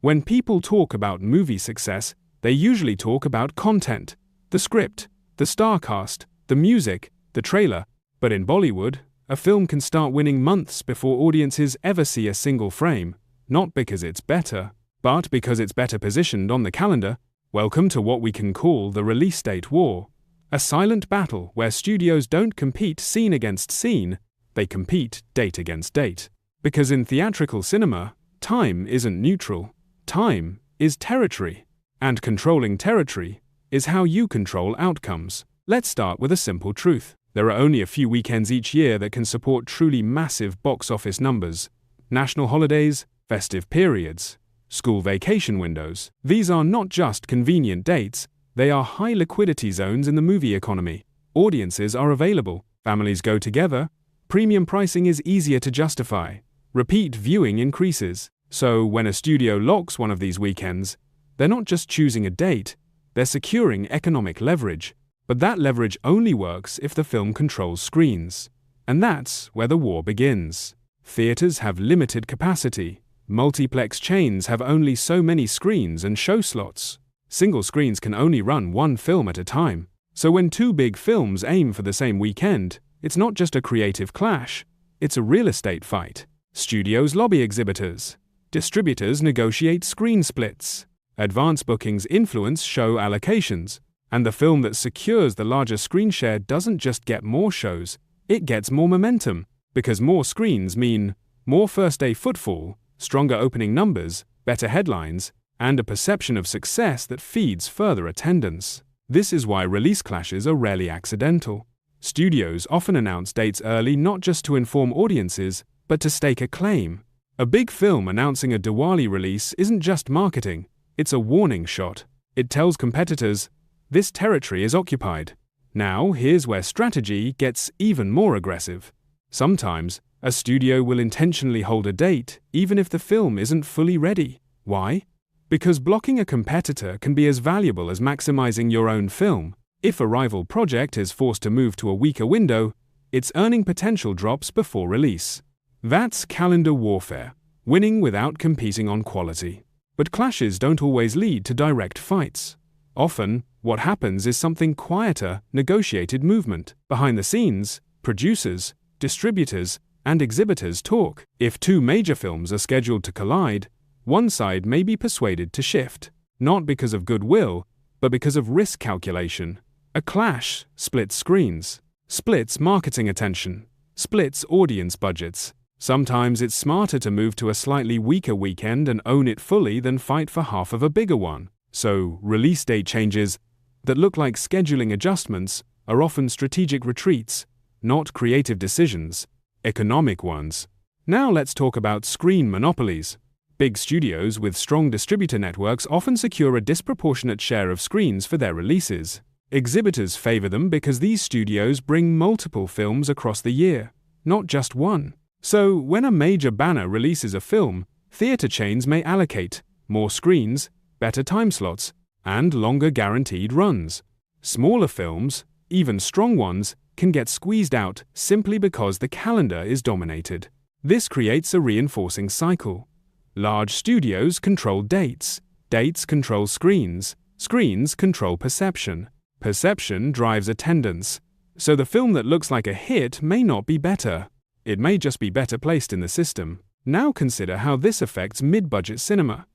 When people talk about movie success, they usually talk about content, the script, the star cast, the music, the trailer. But in Bollywood, a film can start winning months before audiences ever see a single frame, not because it's better, but because it's better positioned on the calendar. Welcome to what we can call the release date war, a silent battle where studios don't compete scene against scene, they compete date against date. Because in theatrical cinema, time isn't neutral, time is territory, and controlling territory is how you control outcomes. Let's start with a simple truth. There are only a few weekends each year that can support truly massive box office numbers. National holidays, festive periods, school vacation windows. These are not just convenient dates, they are high liquidity zones in the movie economy. Audiences are available, families go together, premium pricing is easier to justify, repeat viewing increases. So when a studio locks one of these weekends, they're not just choosing a date, they're securing economic leverage. But that leverage only works if the film controls screens. And that's where the war begins. Theaters have limited capacity. Multiplex chains have only so many screens and show slots. Single screens can only run one film at a time. So when two big films aim for the same weekend, it's not just a creative clash, it's a real estate fight. Studios lobby exhibitors. Distributors negotiate screen splits. Advance bookings influence show allocations. And the film that secures the larger screen share doesn't just get more shows, it gets more momentum, because more screens mean more first-day footfall, stronger opening numbers, better headlines, and a perception of success that feeds further attendance. This is why release clashes are rarely accidental. Studios often announce dates early not just to inform audiences, but to stake a claim. A big film announcing a Diwali release isn't just marketing, it's a warning shot. It tells competitors, this territory is occupied. Now, here's where strategy gets even more aggressive. Sometimes, a studio will intentionally hold a date, even if the film isn't fully ready. Why? Because blocking a competitor can be as valuable as maximizing your own film. If a rival project is forced to move to a weaker window, its earning potential drops before release. That's calendar warfare, winning without competing on quality. But clashes don't always lead to direct fights. Often, what happens is something quieter, negotiated movement. Behind the scenes, producers, distributors, and exhibitors talk. If two major films are scheduled to collide, one side may be persuaded to shift, not because of goodwill, but because of risk calculation. A clash splits screens, splits marketing attention, splits audience budgets. Sometimes it's smarter to move to a slightly weaker weekend and own it fully than fight for half of a bigger one. So, release date changes that look like scheduling adjustments are often strategic retreats, not creative decisions, economic ones. Now let's talk about screen monopolies. Big studios with strong distributor networks often secure a disproportionate share of screens for their releases. Exhibitors favor them because these studios bring multiple films across the year, not just one. So, when a major banner releases a film, theater chains may allocate more screens, better time slots, and longer guaranteed runs. Smaller films, even strong ones, can get squeezed out simply because the calendar is dominated. This creates a reinforcing cycle. Large studios control dates, dates control screens, screens control perception, perception drives attendance. So the film that looks like a hit may not be better. It may just be better placed in the system. Now consider how this affects mid-budget cinema.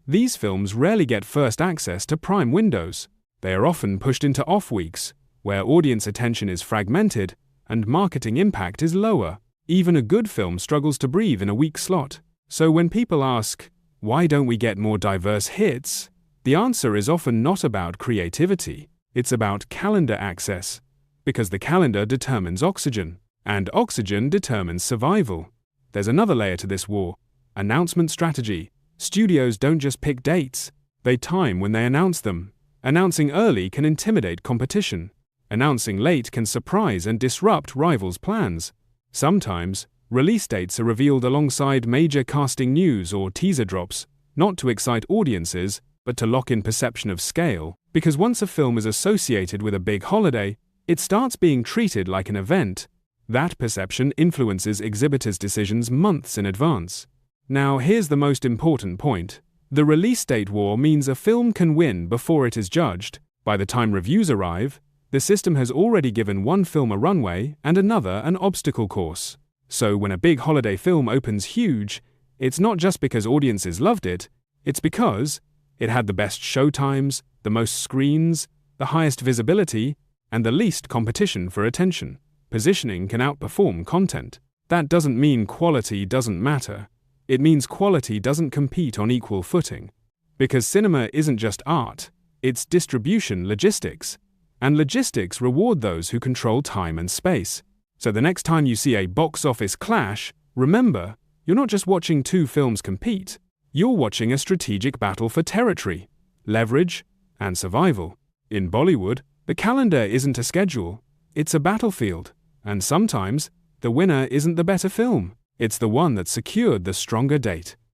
These films rarely get first access to prime windows. They are often pushed into off weeks, where audience attention is fragmented and marketing impact is lower. Even a good film struggles to breathe in a weak slot. So when people ask, why don't we get more diverse hits? The answer is often not about creativity. It's about calendar access. Because the calendar determines oxygen, and oxygen determines survival. There's another layer to this war: announcement strategy. Studios don't just pick dates, they time when they announce them. Announcing early can intimidate competition. Announcing late can surprise and disrupt rivals' plans. Sometimes, release dates are revealed alongside major casting news or teaser drops, not to excite audiences, but to lock in perception of scale. Because once a film is associated with a big holiday, it starts being treated like an event. That perception influences exhibitors' decisions months in advance. Now, here's the most important point. The release date war means a film can win before it is judged. By the time reviews arrive, the system has already given one film a runway and another an obstacle course. So when a big holiday film opens huge, it's not just because audiences loved it, it's because it had the best showtimes, the most screens, the highest visibility, and the least competition for attention. Positioning can outperform content. That doesn't mean quality doesn't matter. It means quality doesn't compete on equal footing. Because cinema isn't just art, it's distribution logistics. And logistics reward those who control time and space. So the next time you see a box office clash, remember, you're not just watching two films compete, you're watching a strategic battle for territory, leverage, and survival. In Bollywood, the calendar isn't a schedule, it's a battlefield. And sometimes, the winner isn't the better film, it's the one that secured the stronger date.